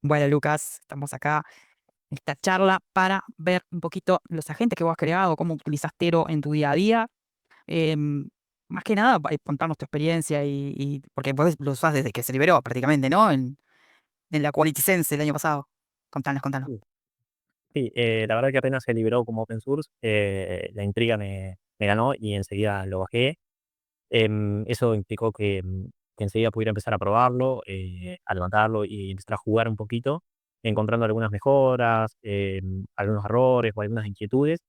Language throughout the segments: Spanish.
Bueno, Lucas, estamos acá en esta charla para ver un poquito los agentes que vos has creado, cómo utilizas Tero en tu día a día. Em, Más que nada, contarnos tu experiencia porque vos lo usás desde que se liberó prácticamente, ¿no? En la Quality Sense el año pasado. Contanos. Sí, sí, la verdad que apenas se liberó como open source, la intriga me ganó y enseguida lo bajé. Eso implicó que enseguida pudiera empezar a probarlo, a levantarlo y empezar a jugar un poquito, encontrando algunas mejoras, algunos errores o algunas inquietudes.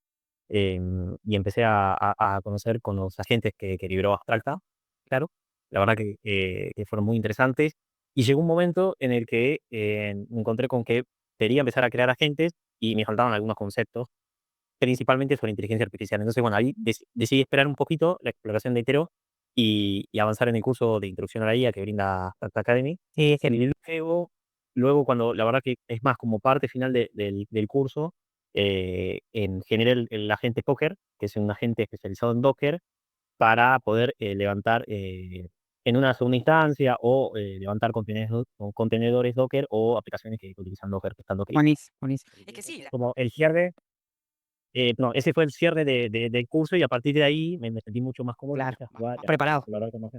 Y empecé a conocer con los agentes que liberó Abstracta, claro. La verdad que fueron muy interesantes. Y llegó un momento en el que me encontré con que quería empezar a crear agentes y me faltaban algunos conceptos, principalmente sobre inteligencia artificial. Entonces, bueno, ahí decidí esperar un poquito la exploración de Itero y avanzar en el curso de introducción a la IA que brinda Abstract Academy. Sí, es Y genial. luego cuando la verdad que es más como parte final del curso, generé el agente Poker, que es un agente especializado en Docker, para poder levantar en una segunda instancia o levantar contenedores Docker o aplicaciones que utilizan Docker, que están dockerizadas. Buenísimo, buenísimo. Es que sí, Como el cierre, no, ese fue el cierre del curso y a partir de ahí me sentí mucho más cómodo y claro, empecé a más, jugar más y a preparado. explorar con más.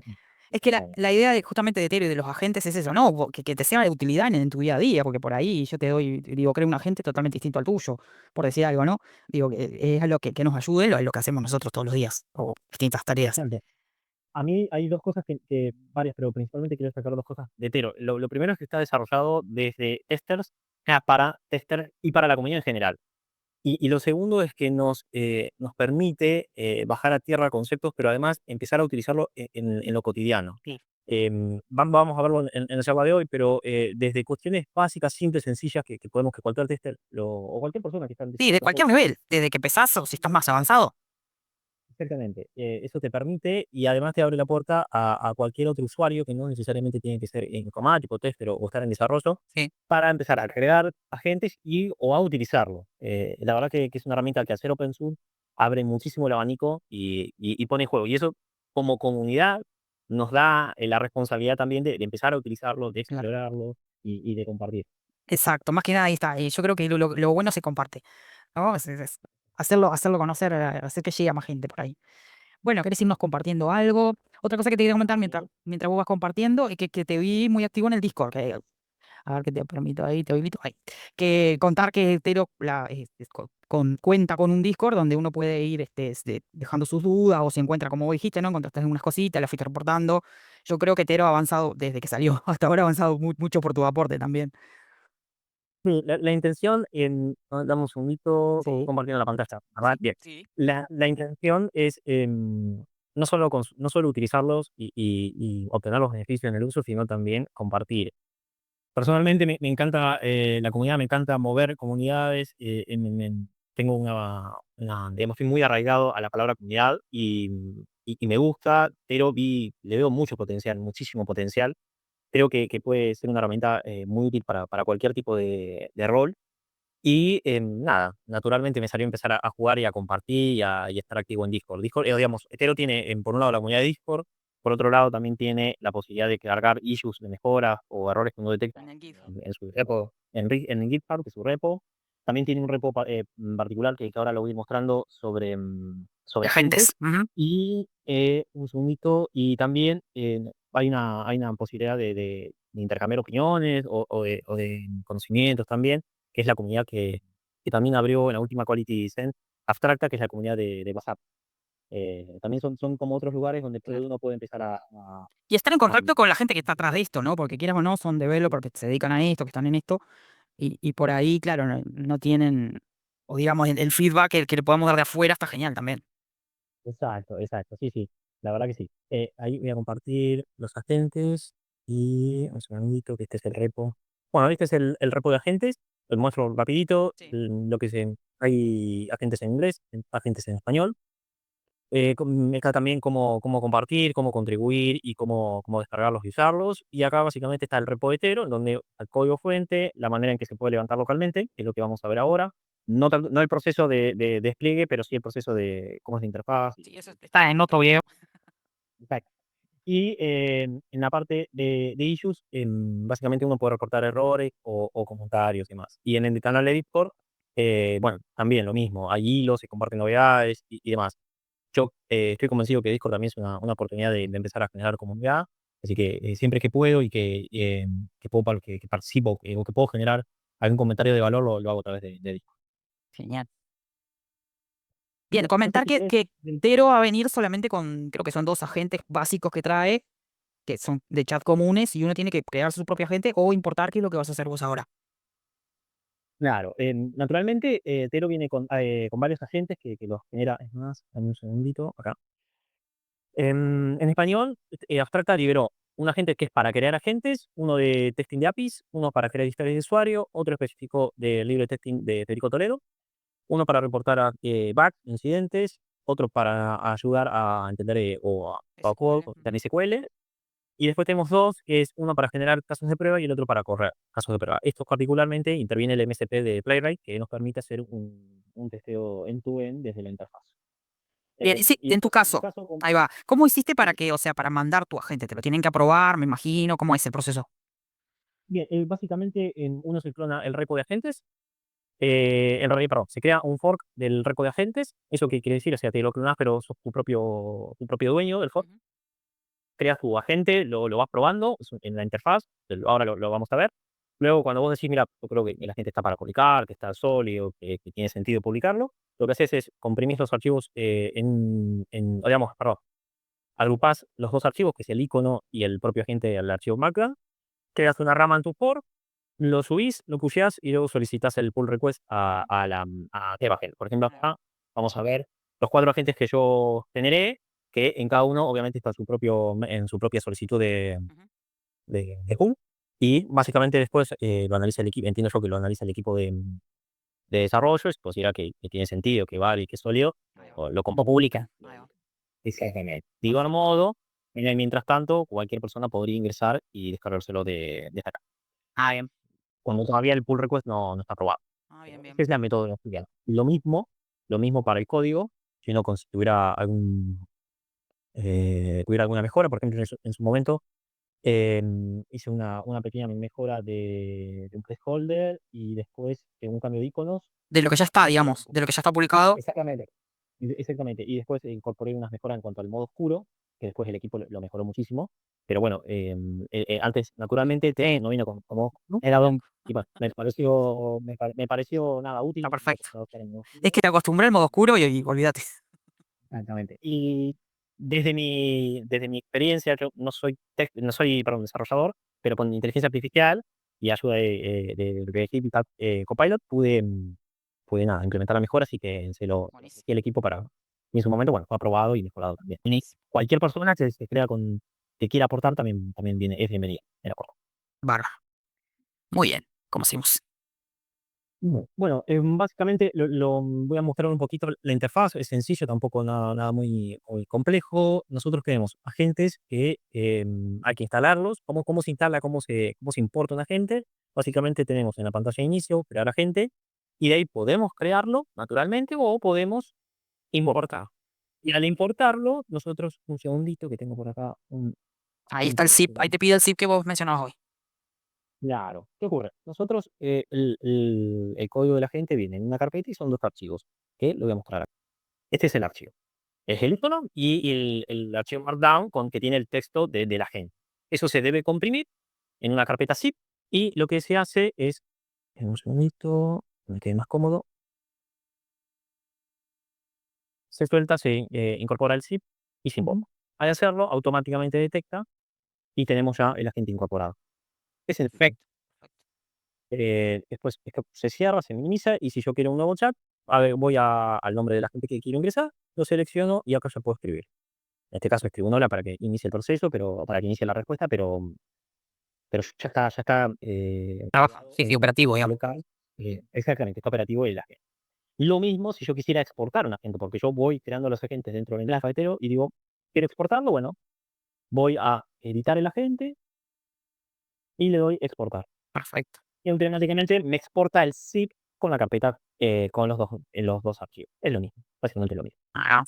Es que la idea justamente de Ethereum y de los agentes es eso, ¿no? Que te sea de utilidad en tu día a día, porque por ahí yo te doy, digo, creo un agente totalmente distinto al tuyo, por decir algo, ¿no? Digo, que es algo que nos ayude, es lo que hacemos nosotros todos los días, o distintas tareas. A mí hay 2 cosas varias, pero principalmente quiero destacar 2 cosas de Tero. Lo primero es que está desarrollado desde testers, para testers y para la comunidad en general. Y lo segundo es que nos permite, bajar a tierra conceptos, pero además empezar a utilizarlo en lo cotidiano. Sí. Vamos a verlo en la charla de hoy, pero, desde cuestiones básicas, simples, sencillas, que cualquier tester o cualquier persona que está en Sí, de desarrollo. cualquier nivel, desde que empezás o si estás más avanzado. Exactamente. Eso te permite y además te abre la puerta a cualquier otro usuario que no necesariamente tiene que ser informático, tester o estar en desarrollo, Sí, para empezar a crear agentes o a utilizarlo. La verdad que es una herramienta que al ser open source abre muchísimo el abanico y pone en juego. Y eso como comunidad nos da la responsabilidad también de empezar a utilizarlo, de claro. explorarlo y de compartir. Exacto, más que nada ahí está. Y yo creo que lo bueno se comparte, ¿no? Es hacerlo conocer, hacer que llegue a más gente por ahí. Bueno, ¿querés irnos compartiendo algo? Otra cosa que te quería comentar mientras vos vas compartiendo es que te vi muy activo en el Discord. A ver que te permito ahí, te habilito ahí. Que contar que Tero cuenta con un Discord donde uno puede ir dejando sus dudas o si encuentra, como vos dijiste, ¿no? Encontraste algunas cositas, las fuiste reportando. Yo creo que Tero ha avanzado desde que salió. Hasta ahora ha avanzado mucho por tu aporte también. Sí, la intención dame un segundito, Sí, compartiendo la pantalla, ¿verdad? sí, Bien. sí. La intención es, no solo utilizarlos y obtener los beneficios en el uso, sino también compartir. Personalmente me encanta, la comunidad, me encanta mover comunidades, tengo digamos, estoy muy arraigado a la palabra comunidad y me gusta, pero le veo mucho potencial, muchísimo potencial. Creo que puede ser una herramienta, muy útil para cualquier tipo de rol. Y, nada, naturalmente me salió empezar a jugar y a compartir y a estar activo en Discord. Discord, digamos, Ethereum tiene, por un lado, la comunidad de Discord, por otro lado, también tiene la posibilidad de cargar issues de mejoras o errores que uno detecta En el GitHub. en su repo, en GitHub, que es su repo. También tiene un repo particular que ahora lo voy a ir mostrando sobre agentes. Agentes. Ujú. Y, un segundito, y también hay una posibilidad de intercambiar opiniones o de conocimientos también, que es la comunidad que también abrió en la última Quality Sense Abstracta, que es la comunidad de WhatsApp. También son como otros lugares donde Claro. uno puede empezar a Y estar en a contacto con la gente que está atrás de esto, ¿no? Porque quieras o no, son developers que se dedican a esto, que están en esto, y por ahí, claro, no tienen, o digamos, el feedback que le podamos dar de afuera está genial también. exacto, exacto, sí, sí, la verdad que sí. Ahí voy a compartir los agentes y un segundito, que este es el repo. Bueno, este es el repo de agentes, lo muestro rapidito, Sí. lo que hay agentes en inglés, agentes en español. Está también cómo compartir, cómo contribuir y cómo descargarlos y usarlos. Y acá básicamente está el repo entero, en donde el código fuente, la manera en que se puede levantar localmente, que es lo que vamos a ver ahora. No el proceso de despliegue, pero sí el proceso de cómo es la interfaz. Sí, eso está en otro video. Exacto. Y en la parte de issues, básicamente uno puede reportar errores o comentarios y demás. Y en el canal de Discord, bueno, también lo mismo, hay hilos, se comparten novedades y demás. Yo estoy convencido que Discord también es una oportunidad de empezar a generar comunidad, así que siempre que puedo y que puedo, que participo o que puedo generar algún comentario de valor, lo hago a través de Discord. Genial. Bien, No sé comentar si que, querés. que Tero va a venir solamente con, creo que son 2 agentes básicos que trae, que son de chat comunes, y uno tiene que crear su propia agente o importar, que es lo que vas a hacer vos ahora. Claro, naturalmente, Tero viene con varios agentes que los genera. Es más, dame un segundito, acá. En español, Abstracta liberó un agente que es para crear agentes, uno de testing de APIs, uno para crear historias de usuario, otro específico del libre testing de Federico Toledo, uno para reportar bugs, incidentes, otro para ayudar a entender o code, SQL. con SQL. Y después tenemos dos, que es uno para generar casos de prueba y el otro para correr casos de prueba. Esto particularmente interviene el MSP de Playwright, que nos permite hacer un testeo end-to-end desde la interfaz. Bien, sí, Y en tu después, en mi caso, caso, ahí va. ¿Cómo hiciste para que, o sea, para mandar tu agente? ¿Te lo tienen que aprobar, me imagino? ¿Cómo es el proceso? bien, básicamente uno se clona el repo de agentes, en realidad, perdón, se crea un fork del repo de agentes. ¿Eso qué quiere decir? O sea, te lo clonas, pero sos tu propio dueño del fork. Ujú. Creas tu agente, lo vas probando en la interfaz, ahora lo vamos a ver. Luego, cuando vos decís, mira, yo creo que el agente está para publicar, que está sólido, que tiene sentido publicarlo, lo que haces es comprimir los archivos digamos, perdón, agrupás los dos archivos, que es el icono y el propio agente al archivo Markdown, creas una rama en tu fork, lo subís, lo pusheás y luego solicitas el pull request Ujú. a Tebagent. Por ejemplo, Ahí va. acá vamos a ver los 4 agentes que yo generé, que en cada uno obviamente está en su propia solicitud Ujú. de pull. Y básicamente después lo analiza el equipo, entiendo yo que lo analiza el equipo de desarrollo, si considera que tiene sentido, que vale y que es sólido, Ahí va. lo compo publica. Ahí va. Exactamente. De igual Perfecto. modo, mientras tanto, cualquier persona podría ingresar y descargárselo de esta acá. Ah, bien. Cuando todavía el pull request no está aprobado. Ah, bien, Pero bien. esa es la metodología. Lo mismo para el código, si uno tuviera alguna mejora, por ejemplo, en su momento hice una pequeña mejora de un placeholder y después un cambio de iconos. De lo que ya está, Mejora un digamos, poco. de lo que ya está publicado. Exactamente. Exactamente. Y después incorporé unas mejoras en cuanto al modo oscuro, que después el equipo lo mejoró muchísimo. Pero bueno, antes, naturalmente, no vino con modo oscuro. Era Loco. y bueno, me pareció nada Está útil, perfecto. trabajar en modo Es oscuro. que te acostumbré al modo oscuro y olvídate. Exactamente. Y desde mi experiencia, yo no soy, perdón, desarrollador, pero con inteligencia artificial y ayuda de GitHub Copilot pude nada, implementar la mejora, así que se lo Buenísimo. ofrecí al equipo y en su momento, bueno, fue aprobado y mejorado también. Y cualquier persona que se crea que quiera aportar también es bienvenida en la. Bárbaro. Muy bien. Como hacemos. Bueno, básicamente voy a mostrar un poquito la interfaz, es sencillo, tampoco nada muy complejo. Nosotros tenemos agentes que hay que instalarlos. ¿Cómo se instala? ¿Cómo se importa un agente? Básicamente tenemos en la pantalla de inicio, crear agente, y de ahí podemos crearlo naturalmente o podemos importar. Y al importarlo, nosotros, un segundito que tengo por acá un Ahí está el apunte. zip. Ahí te pide el zip que vos mencionabas hoy. Claro, ¿qué ocurre? Nosotros, el código de la gente viene en una carpeta y son dos archivos, que lo voy a mostrar acá. Este es el archivo. Es el icono y el archivo Markdown que tiene el texto de la gente. Eso se debe comprimir en una carpeta zip y lo que se hace es, en un segundito, me quede más cómodo, se suelta, se incorpora el zip y se invoca. Al hacerlo, automáticamente detecta y tenemos ya el agente incorporado. Es sencillo. Perfecto. Perfecto. Después esto se cierra, se minimiza y si yo quiero un nuevo chat, a ver, voy al nombre de la gente que quiero ingresar, lo selecciono y acá ya puedo escribir. En este caso escribo un hola para que inicie el proceso, para que inicie la respuesta, pero ya está Trabaja. creado Sí, sí, operativo, digamos. local. Exactamente, está operativo el agente. Lo mismo si yo quisiera exportar un agente, porque yo voy creando los agentes dentro del enlace Hetero y digo, ¿quiero exportarlo? Bueno, voy a editar el agente y le doy exportar. Perfecto. Y automáticamente me exporta el zip con la carpeta, con los dos archivos. Es lo mismo, básicamente lo mismo. Ah,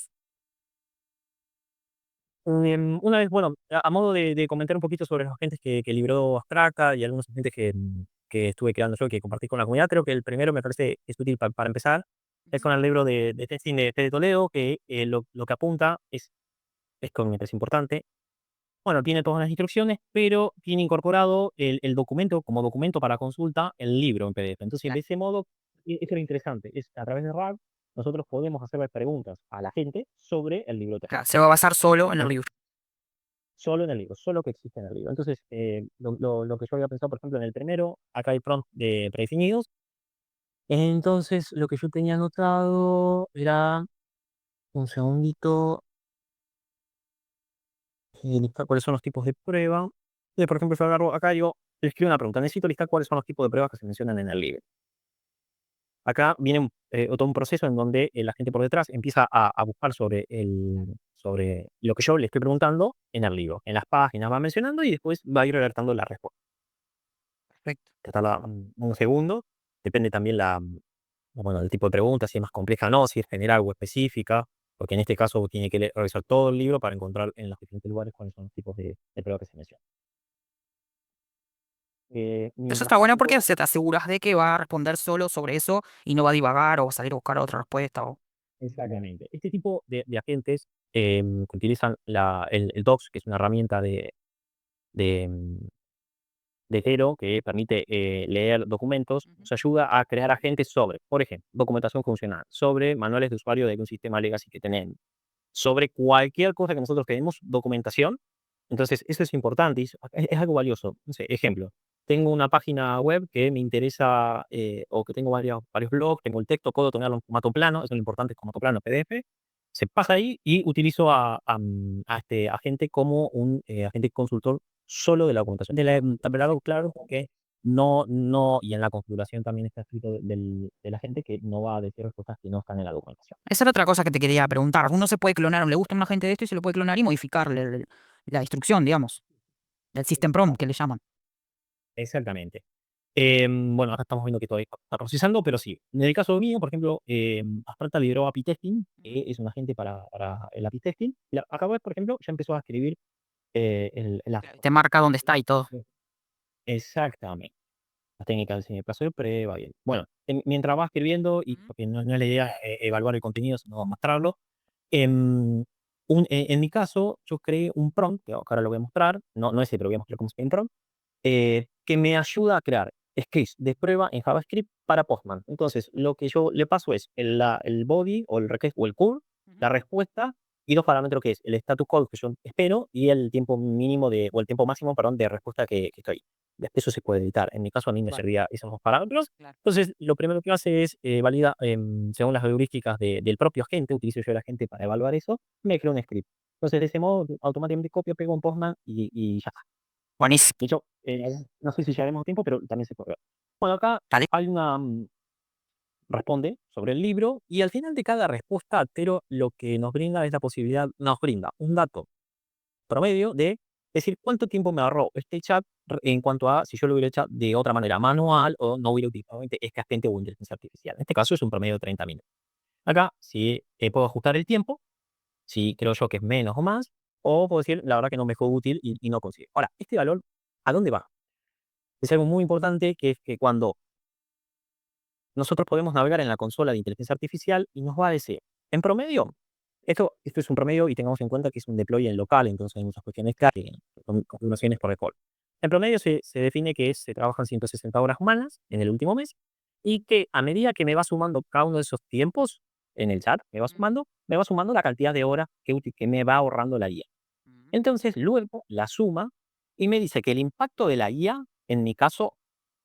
Una vez, bueno, a modo de comentar un poquito sobre los agentes que libró Astraca y algunos agentes que estuve creando yo, que compartí con la comunidad, creo que el primero me parece que es útil para empezar, es Ujú. con el libro de testing de Fede Toledo, que lo que apunta es que me parece importante. Bueno, tiene todas las instrucciones, pero tiene incorporado el documento, como documento para consulta, el libro en PDF. Entonces, Claro. de ese modo, eso es lo interesante, es a través de RAG, nosotros podemos hacerle preguntas a la gente sobre el libro de Claro, texto. se va a basar solo en el libro. Solo en el libro, solo que existe en el libro. Entonces, lo que yo había pensado, por ejemplo, en el primero, acá hay prompts predefinidos. Entonces, lo que yo tenía anotado era, un segundito, listar cuáles son los tipos de prueba. Entonces, por ejemplo, yo agarro acá y digo, le escribo una pregunta, necesito listar cuáles son los tipos de pruebas que se mencionan en el libro. Acá viene todo un proceso en donde la gente por detrás empieza a buscar sobre lo que yo le estoy preguntando en el libro. En las páginas va mencionando y después va a ir redactando la respuesta. Perfecto. Que tarda un segundo. Depende también bueno, el tipo de pregunta, si es más compleja o no, si es general o específica, porque en este caso tiene que revisar todo el libro para encontrar en los diferentes lugares cuáles son los tipos de pruebas que se mencionan. Eso Mientras está bueno porque tanto, se te aseguras de que va a responder solo sobre eso y no va a divagar o salir a buscar otra respuesta. exactamente, este tipo de agentes que utilizan el Docs, que es una herramienta de, mm, de Zero que permite leer documentos, Ujú. nos ayuda a crear agentes sobre, por ejemplo, documentación funcional, sobre manuales de usuario de algún sistema legacy que tenemos, sobre cualquier cosa que nosotros queremos, documentación. Entonces, eso es importante, es algo valioso. No sé, ejemplo, tengo una página web que me interesa o que tengo varios blogs, tengo el texto, puedo tenerlo en formato plano, eso es lo importante, es formato plano, PDF. Se pasa ahí y utilizo a este agente como un agente consultor solo de la documentación. También hago claro que no, y en la configuración también está escrito del agente que no va a decir cosas que no están en la documentación. Esa era otra cosa que te quería preguntar. Uno se puede clonar, le gusta a una gente de esto y se lo puede clonar y modificarle la instrucción, digamos, el system prompt que le llaman. Exactamente. Bueno, ahora estamos viendo que todavía está procesando, pero sí. En el caso mío, por ejemplo, Asprata lideró API Testing, Ujú. que es un agente para el API Testing. Acabo de, por ejemplo, ya empezó a escribir el Claro, Astra. te marca dónde está y todo. Exactamente. Las técnicas de diseño de plazo de prueba, bien. Bueno, mientras va escribiendo, y Ujú. porque no es la idea evaluar el contenido, sino mostrarlo, em, en mi caso, yo creé un prompt, que ahora lo voy a mostrar, no ese, pero voy a mostrar cómo se crea un prompt, que me ayuda a crear scripts de prueba en JavaScript para Postman. Entonces, lo que yo le paso es el body o el request o el curl, Ujú. la respuesta y dos parámetros que es el status code que yo espero y el tiempo mínimo o el tiempo máximo, perdón, de respuesta que estoy. Después eso se puede editar. En mi caso, a mí me Bueno, servía esos dos parámetros. claro. Entonces, lo primero que hace es valida según las heurísticas del propio agente, utilizo yo el agente para evaluar eso, me crea un script. Entonces, de ese modo, automáticamente copio, pego un Postman y ya. Buenísimo. De hecho, no sé si llegaremos a tiempo, pero también se puede ver. Bueno, acá Dale. hay responde sobre el libro y al final de cada respuesta, Tero lo que nos brinda es la posibilidad, nos brinda un dato promedio de decir cuánto tiempo me ahorró este chat en cuanto a si yo lo hubiera hecho de otra manera, manual o no hubiera utilizado este agente o inteligencia artificial. En este caso es un promedio de 30 minutos. Acá, si puedo ajustar el tiempo, si creo yo que es menos o más, o puedo decir, la verdad que no me fue útil y no consigue. Ahora, este valor, ¿a dónde va? Es algo muy importante que es que cuando nosotros podemos navegar en la consola de inteligencia artificial y nos va a decir, en promedio, esto es un promedio y tengamos en cuenta que es un deploy en local, entonces hay muchas cuestiones que son configuraciones por default. En promedio se define que se trabajan 160 horas humanas en el último mes y que a medida que me va sumando cada uno de esos tiempos en el chat, me va sumando la cantidad de horas que me va ahorrando la IA. Ujú. Entonces, luego la suma y me dice que el impacto de la IA, en mi caso,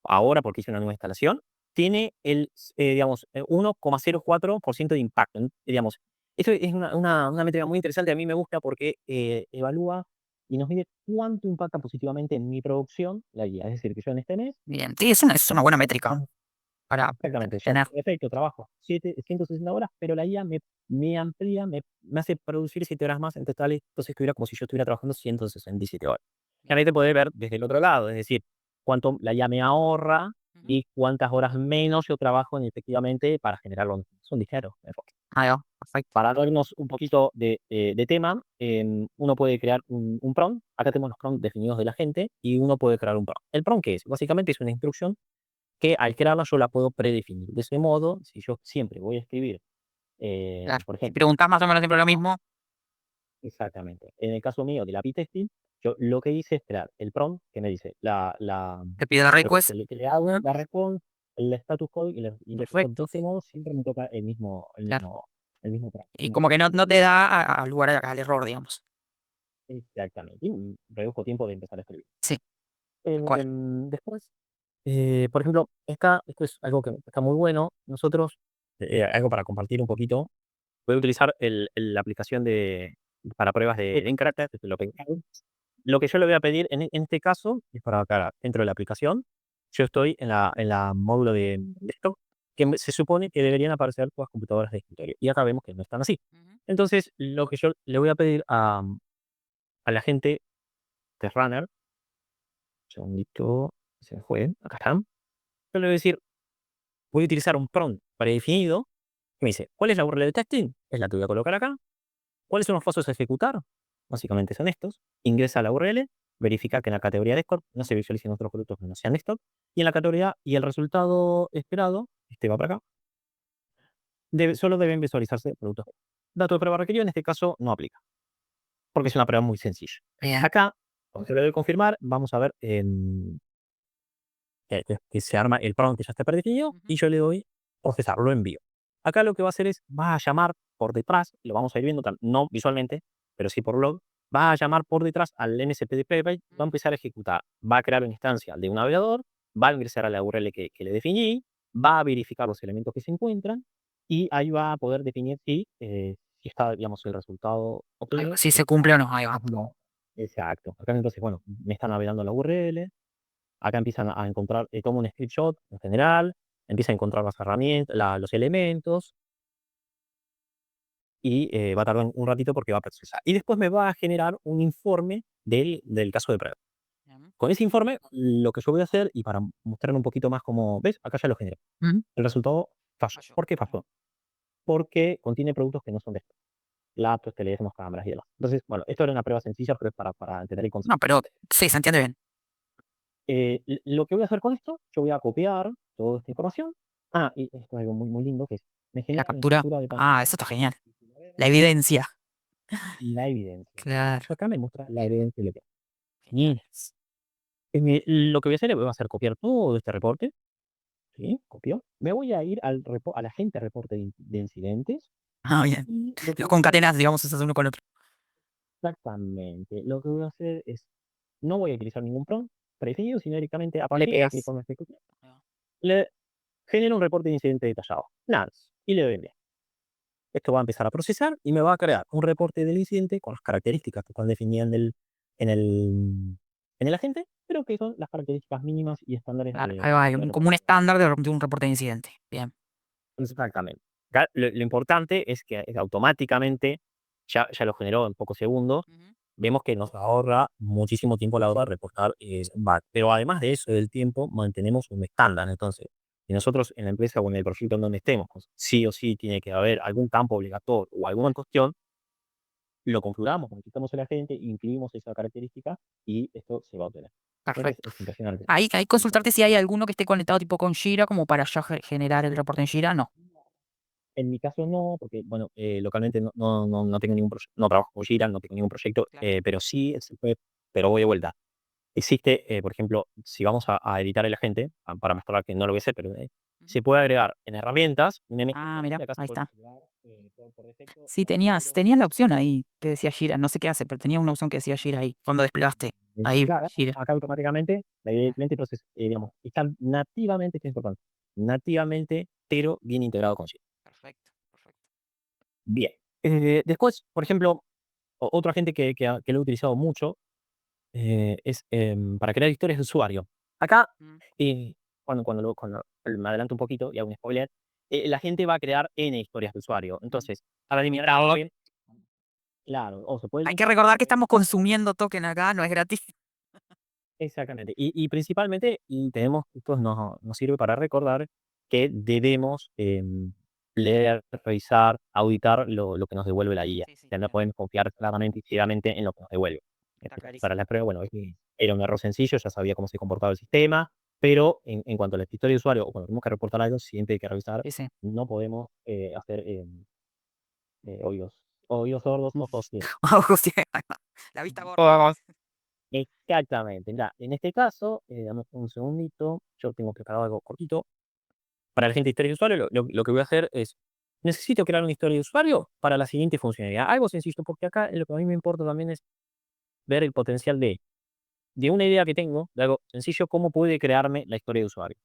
ahora porque hice una nueva instalación, tiene digamos, 1,04% de impacto. Digamos, eso es una métrica muy interesante. A mí me gusta porque evalúa y nos mide cuánto impacta positivamente en mi producción la IA. Es decir, que yo en este mes, Bien, sí, es una buena métrica para exactamente, yo tener. en efecto trabajo 160 horas, pero la IA me amplía, me hace producir 7 horas más en total. Entonces, estuviera como si yo estuviera trabajando 167 horas. Bien. Realmente poder ver desde el otro lado, es decir, cuánto la IA me ahorra Ujú. y cuántas horas menos yo trabajo efectivamente para generar es un ligero enfoque. Ahí va. Perfecto. Para darnos un poquito de tema, uno puede crear un prompt. Acá tenemos los prompts definidos de la gente y uno puede crear un prompt. ¿El prompt qué es? Básicamente es una instrucción que al crearla yo la puedo predefinir. De ese modo, si yo siempre voy a escribir, Claro. por Si ejemplo, preguntás más o menos siempre lo mismo, exactamente, en el caso mío de la p-testing, yo lo que hice es crear el prompt que me dice te pide la request. que le hago la response, el status code y le pongo de Perfecto. ese modo siempre me toca Claro. el mismo prompt. Y como que no te da al lugar al error, digamos. Exactamente, y redujo tiempo de empezar a escribir. Sí, tal cual. Después, por ejemplo, esto es algo que está muy bueno. Nosotros, algo para compartir un poquito, voy a utilizar la aplicación para pruebas de Encrata, que es el OpenCloud. Lo que yo le voy a pedir en este caso es para acá, dentro de la aplicación, yo estoy en la módulo de desktop, que se supone que deberían aparecer todas las computadoras de escritorio. Y acá vemos que no están así. Ujú. Entonces, lo que yo le voy a pedir a la gente de Runner, un segundito, se me fue, acá están. Yo le voy a decir, voy a utilizar un prompt predefinido que me dice, ¿cuál es la URL de testing? Es la que voy a colocar acá. ¿Cuáles son los pasos a ejecutar? Básicamente son estos. Ingresa a la URL, verifica que en la categoría desktop no se visualicen otros productos que no sean desktop, y en la categoría y el resultado esperado, este va para acá, solo deben visualizarse productos. Dato de prueba requerido, en este caso no aplica, porque es una prueba muy sencilla. Bien. Acá, cuando se le doy confirmar, vamos a ver que se arma el prompt que ya está predefinido Ujú. y yo le doy procesar, lo envío. Acá lo que va a hacer es, va a llamar por detrás, lo vamos a ir viendo, no visualmente, pero sí por log, va a llamar por detrás al MSP de Playbyte, va a Ujú. empezar a ejecutar, va a crear una instancia de un navegador, va a ingresar a la URL que le definí, va a verificar los elementos que se encuentran y ahí va a poder definir si está, digamos, el resultado Ahí va. obtenido. Si se cumple o no, ahí va. No. Exacto. Acá entonces, bueno, me está navegando la URL, acá empiezan a encontrar, toma un screenshot en general, empieza a encontrar las herramientas, los elementos y va a tardar un ratito porque va a procesar. Y después me va a generar un informe del caso de prueba. Bien. Con ese informe, lo que yo voy a hacer, y para mostrar un poquito más cómo, ¿ves? Acá ya lo generé. Ujú. El resultado falló. Falló. ¿Por qué falló? Porque contiene productos que no son de estos. Laptops, teléfonos, cámaras y demás. Entonces, bueno, esto era una prueba sencilla, pero es para entender el No, concepto. pero sí, se entiende bien. Lo que voy a hacer con esto, yo voy a copiar toda esta información. Y esto es algo muy, muy lindo, que es, me La genera una captura. captura de Ah, pantalla eso está genial. La evidencia. y la evidencia. Claro. Esto acá me muestra la evidencia que le tengo. Genial. Y lo que voy a hacer es hacer copiar todo este reporte. ¿Sí? Copio. Me voy a ir al agente reporte de incidentes. Ah, bien. Y lo que Los voy a hacer, concatenas, digamos, esas uno con otro. exactamente, lo que voy a hacer es, no voy a utilizar ningún prompt predefinido, sino directamente Le apagué mi pegas. forma ejecutiva. Le genero un reporte de incidente detallado. Nada. Y le doy enviar. Esto va a empezar a procesar y me va a crear un reporte del incidente con las características que están definidas en el, en el agente, pero que son las características mínimas y estándares Claro, ahí va, hay de como un reporte. estándar de un reporte de incidente. Bien. Exactamente. Acá lo importante es que automáticamente ya lo generó en pocos segundos. Ujú. Vemos que nos ahorra muchísimo tiempo a la hora de reportar bug. Pero además de eso, del tiempo, mantenemos un estándar. Entonces, si nosotros en la empresa o en el proyecto en donde estemos, pues, sí o sí tiene que haber algún campo obligatorio o alguna cuestión, lo configuramos, modificamos el agente, incluimos esa característica y esto se va a obtener. Entonces Perfecto. es impresionante. Ahí consultarte si hay alguno que esté conectado tipo con Jira, como para ya generar el reporte en Jira. No. En mi caso no, porque bueno, localmente no tengo ningún proyecto, no trabajo con Jira, no tengo ningún proyecto, Claro. pero sí se puede, pero voy de vuelta. Existe, por ejemplo, si vamos a editar el agente, para mostrar que no lo voy a hacer, pero Ujú. se puede agregar en herramientas un Ah, MSP, mira, y acá se ahí puede está. configurar por defecto Sí, tenías la opción ahí que decía Jira. No sé qué hace, pero tenía una opción que decía Jira ahí. Cuando desplegaste. Ahí, Claro, Jira. acá automáticamente la idea del Ah, cliente, entonces, digamos, está nativamente, esto es importante, nativamente, pero bien integrado con Jira. perfecto, perfecto. Bien. Después, por ejemplo, otra gente que lo he utilizado mucho es para crear historias de usuario. Acá, Mm. eh, cuando me adelanto un poquito y hago un spoiler, la gente va a crear N historias de usuario. Entonces, para eliminar claro, o se puede Hay que eliminar, recordar que estamos consumiendo token acá, no es gratis. exactamente. Y principalmente, esto nos sirve para recordar que debemos leer, revisar, auditar lo que nos devuelve la IA. Sí, O sí, sea, no bien, podemos confiar claramente y ciegamente en lo que nos devuelve. está Para clarísimo. la prueba, bueno, era un error sencillo, ya sabía cómo se comportaba el sistema, pero en cuanto a la historia de usuario, o cuando tenemos que reportar algo, siempre hay que revisar. Sí, sí. No podemos hacer oídos sordos, ojos ciegos. Ojo, sí, la vista gorda. Vamos. Exactamente. Mira, en este caso, dame un segundito, yo tengo preparado algo cortito. Para la gente de historia de usuario, lo que voy a hacer es, necesito crear una historia de usuario para la siguiente funcionalidad. Algo sencillo, porque acá lo que a mí me importa también es ver el potencial de una idea que tengo, de algo sencillo, cómo puede crearme la historia de usuario.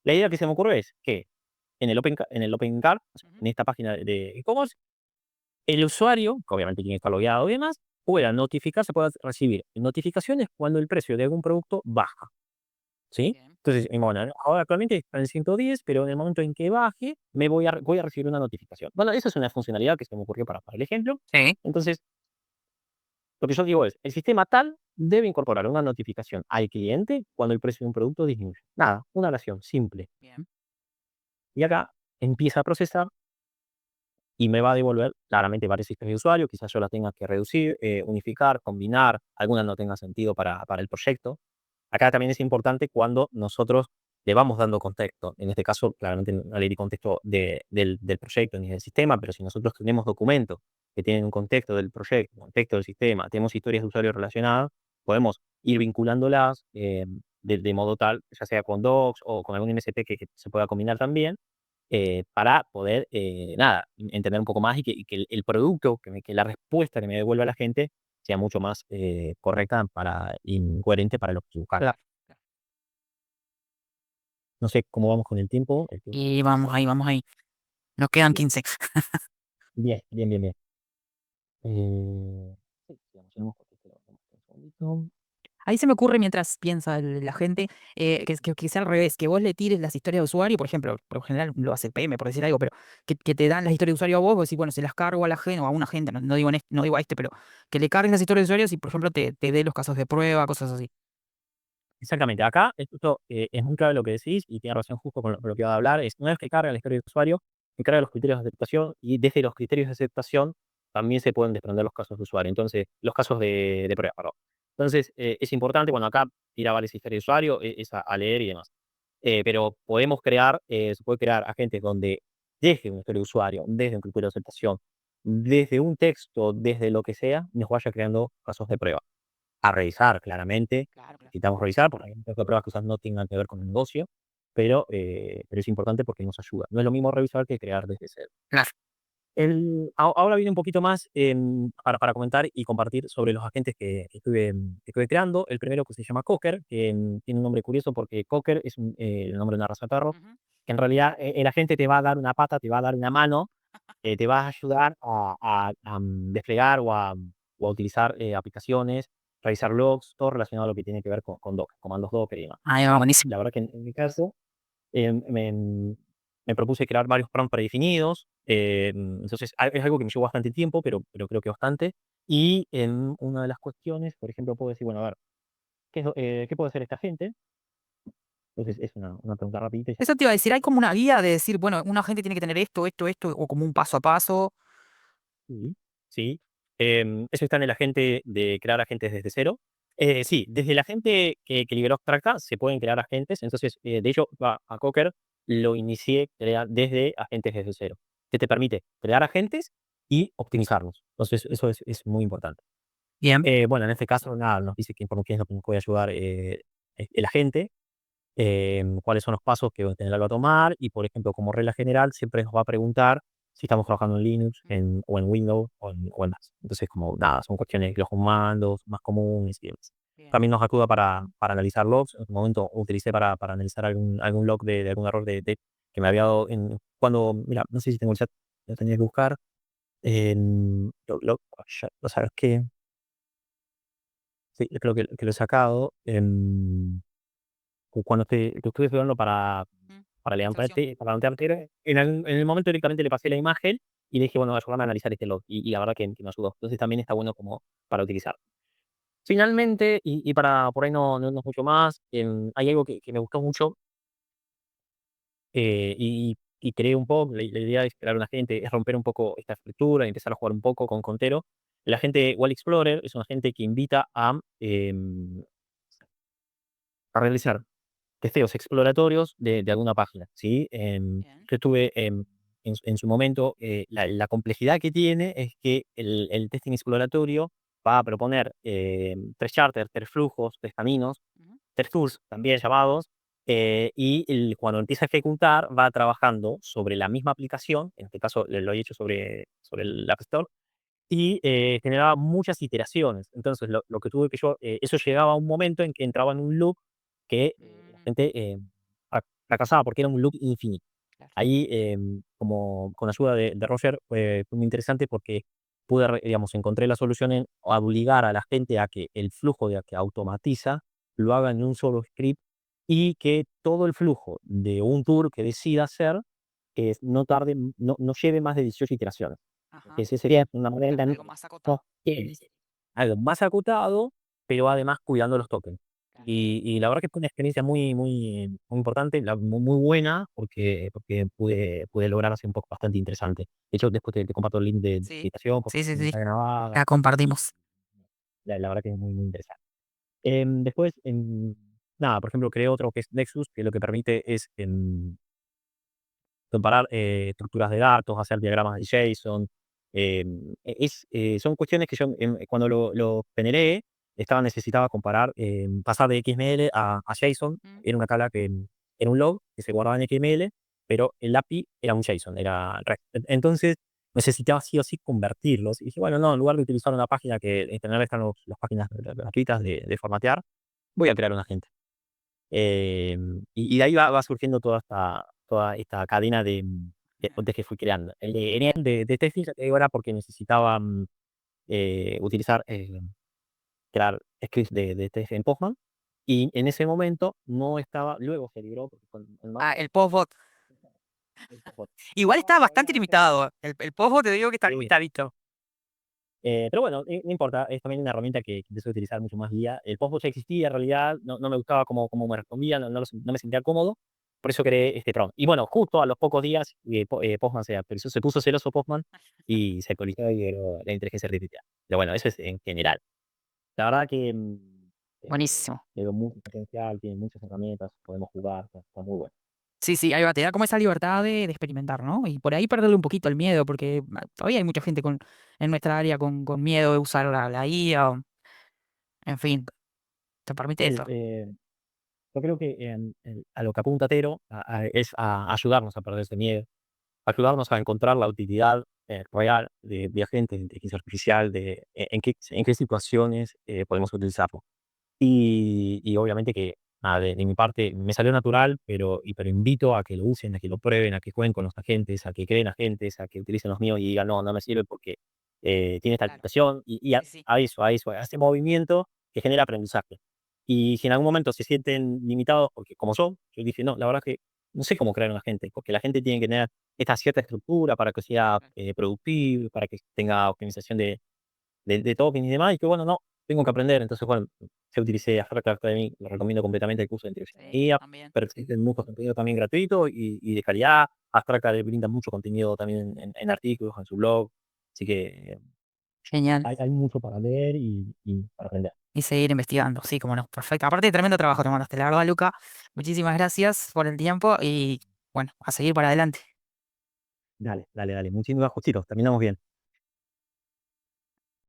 La idea que se me ocurre es que en el OpenCart, o sea, Ujú. en esta página de e-commerce, el usuario, que obviamente tiene que estar logueado y demás, pueda recibir notificaciones cuando el precio de algún producto baja. ¿Sí? Bien, Entonces, bueno, ahora actualmente está en 110, pero en el momento en que baje, voy a recibir una notificación. Bueno, esa es una funcionalidad que se me ocurrió para el ejemplo. sí, Entonces, lo que yo digo es, el sistema tal debe incorporar una notificación al cliente cuando el precio de un producto disminuye. Nada, una oración simple. bien, Y acá empieza a procesar y me va a devolver claramente varias historias de usuario. Quizás yo las tenga que reducir, unificar, combinar, algunas no tengan sentido para el proyecto. Acá también es importante cuando nosotros le vamos dando contexto. En este caso, claramente no le di contexto del proyecto ni del sistema, pero si nosotros tenemos documentos que tienen un contexto del proyecto, un contexto del sistema, tenemos historias de usuario relacionadas, podemos ir vinculándolas de modo tal, ya sea con docs o con algún MSP que se pueda combinar también, para poder, nada, entender un poco más y que el producto, que la respuesta que me devuelva la gente sea mucho más correcta y coherente para lo que estoy buscando. claro, claro. No sé cómo vamos con el tiempo. El tiempo. Y vamos ahí, vamos ahí. Nos quedan Bien, 15. bien, bien, bien, bien. Sí, sigamos, sigamos, porque un segundito. Ahí se me ocurre mientras piensa la gente, que sea al revés, que vos le tires las historias de usuario, por ejemplo, por lo general lo hace PM, por decir algo, pero que te dan las historias de usuario a vos, vos decís, bueno, se las cargo a la gente o a una gente, no, no digo, no digo a este, pero que le cargues las historias de usuarios y, por ejemplo, te dé los casos de prueba, cosas así. Exactamente, acá esto es muy clave lo que decís y tiene razón justo con lo que va a hablar. Es una vez que carga la historia de usuario, que carga los criterios de aceptación y desde los criterios de aceptación también se pueden desprender los casos de usuario. Entonces, los casos de prueba, perdón. Entonces, es importante cuando acá tira varias historias de usuario, es a leer y demás. Pero podemos crear, se puede crear agentes donde desde una historia de usuario, desde un criterio de aceptación, desde un texto, desde lo que sea, nos vaya creando casos de prueba. A revisar claramente, Claro, claro. necesitamos revisar, porque hay muchas pruebas que quizás no tengan que ver con el negocio, pero es importante porque nos ayuda. No es lo mismo revisar que crear desde cero. Claro. Ahora viene un poquito más para comentar y compartir sobre los agentes que estuve creando. El primero que se llama Cocker, que tiene un nombre curioso porque Cocker es el nombre de una raza de perro, Ujú. que en realidad el agente te va a dar una pata, te va a dar una mano, te va a ayudar a desplegar o a utilizar aplicaciones, revisar logs, todo relacionado a lo que tiene que ver con Docker, comandos Docker y demás. Ahí va, buenísimo. La verdad que en mi caso eh, me, me propuse crear varios prompts predefinidos, entonces es algo que me llevó bastante tiempo, pero creo que bastante. Y en una de las cuestiones, por ejemplo, puedo decir, bueno, a ver, ¿qué puede hacer esta gente? Entonces es una pregunta rapidita y ya. Eso te iba a decir, hay como una guía de decir, bueno, una gente tiene que tener esto, esto, esto, o como un paso a paso. Sí, sí. Eso está en el agente de crear agentes desde cero. Sí, desde el agente que liberó Abstracta se pueden crear agentes. Entonces, de hecho, a Cocker lo inicié desde agentes desde cero, que te permite crear agentes y optimizarlos. Entonces, eso es muy importante. Bien. Bueno, en este caso, nada, nos dice que por qué es lo que nos puede ayudar el agente, cuáles son los pasos que va a tener algo a tomar y, por ejemplo, como regla general, siempre nos va a preguntar si estamos trabajando en Linux Ujú. o en Windows o en Mac. Entonces, como nada, son cuestiones de los comandos más comunes y demás. Bien. También nos ayuda para analizar logs. En su momento utilicé para analizar algún log de algún error que me había dado cuando, mira, no sé si tengo el chat, lo tenía que buscar. O sea, es que sí, yo creo que lo he sacado. Cuando lo estuve estudiando Mm. Extracción. para levantar Tigre, en el momento directamente le pasé la imagen y le dije, bueno, ayúdame a analizar este log. Y la verdad que me ayudó. Entonces también está bueno como para utilizar. Finalmente, y para por ahí no es mucho más, hay algo que me gustó mucho y creé un poco, la idea es crear un agente, es romper un poco esta estructura, empezar a jugar un poco con Contero. El agente Wall Explorer es un agente que invita a realizar testeos exploratorios de alguna página, ¿sí? Bien. Yo estuve, en su momento, la complejidad que tiene es que el testing exploratorio va a proponer, 3 charters, 3 flujos, 3 caminos, Ujú. 3 tours también llamados, y cuando empieza a ejecutar va trabajando sobre la misma aplicación, en este caso lo he hecho sobre el App Store, y generaba muchas iteraciones. Entonces, lo que tuve que yo, eso llegaba a un momento en que entraba en un loop que la Mm, gente fracasaba porque era un loop infinito. claro. Ahí, como con ayuda de Roger, fue muy interesante porque pude, digamos, encontré la solución en obligar a la gente a que el flujo de que automatiza lo haga en un solo script y que todo el flujo de un tour que decida hacer no tarde, no lleve más de 18 iteraciones. Ajá. Ese sería una Claro, manera algo más no, acotado. algo más acotado, pero además cuidando los tokens. Claro. Y la verdad que fue una experiencia muy importante, muy buena, porque pude lograr hacer un poco bastante interesante. De hecho, después te comparto el link de Sí. aplicación, porque Sí, sí, sí. está grabada, La y compartimos. la verdad que es muy interesante. Después, nada, por ejemplo, creé otro que es Nexus, que lo que permite es, comparar, estructuras de datos, hacer diagramas de JSON. Son cuestiones que yo, cuando lo generé, necesitaba comparar, pasar de XML a JSON. Mm, Era una tabla que era un log que se guardaba en XML, pero el API era un JSON, era REST. Entonces, necesitaba sí o sí convertirlos. Y dije, bueno, no, en lugar de utilizar una página que en general están las páginas gratuitas de formatear, voy a crear un agente. Y de ahí va surgiendo toda esta cadena de ajá. fuentes que fui creando. El de Enel de testing, ya te digo, era porque necesitaba, utilizar, crear scripts de test en Postman, y en ese momento no estaba, luego se libró porque con el Ah, marco el postbot. el Postman. Igual está bastante Todavía no está librado. limitado. El postbot te digo que está Sí. limitadito. Pero bueno, no importa, es también una herramienta que empecé a utilizar mucho más día. El Postbot ya existía en realidad, no me gustaba cómo me respondía, no me sentía cómodo, por eso creé este prompt. Y bueno, justo a los pocos días, Postman se actualizó, se puso celoso Postman y se actualizó y llegó la inteligencia artificial. Pero bueno, eso es en general. La verdad que Buenísimo. le veo mucho potencial, tiene muchas herramientas, podemos jugar, está muy bueno. Sí, sí, ahí va, te da como esa libertad de experimentar, ¿no? Y por ahí perderle un poquito el miedo, porque todavía hay mucha gente en nuestra área con miedo de usar la IA, en fin, te permite Sí, eso. yo creo que a lo que apunta Tero es a ayudarnos a perder ese miedo, ayudarnos a encontrar la utilidad, real de agentes de inteligencia artificial, en qué situaciones, podemos utilizarlo. Y obviamente que, nada, de mi parte me salió natural, pero invito a que lo usen, a que lo prueben, a que jueguen con los agentes, a que creen agentes, a que utilicen los míos y digan: "No, no me sirve porque, tiene esta Claro, limitación", y sí, sí. a ese movimiento que genera aprendizaje. Y si en algún momento se sienten limitados, porque como yo dije: "No, la verdad es que no sé cómo crear un agente", porque la gente tiene que tener esta cierta estructura para que sea, Claro. productivo, para que tenga optimización de tokens y demás, y que bueno, no, tengo que aprender. Entonces, bueno, yo utilicé Affect Academy, lo recomiendo completamente el curso de inteligencia Sí, artificial, también. pero existen muchos contenidos también gratuitos y de calidad. Abstracta le brinda mucho contenido también en artículos, en su blog, así que Genial. hay mucho para leer y para aprender. Y seguir investigando, sí, como no, perfecto. Aparte, tremendo trabajo te mandaste, la verdad, Luca. Muchísimas gracias por el tiempo y bueno, a seguir para adelante. Dale, dale, dale, muchísimas gustitos, terminamos bien.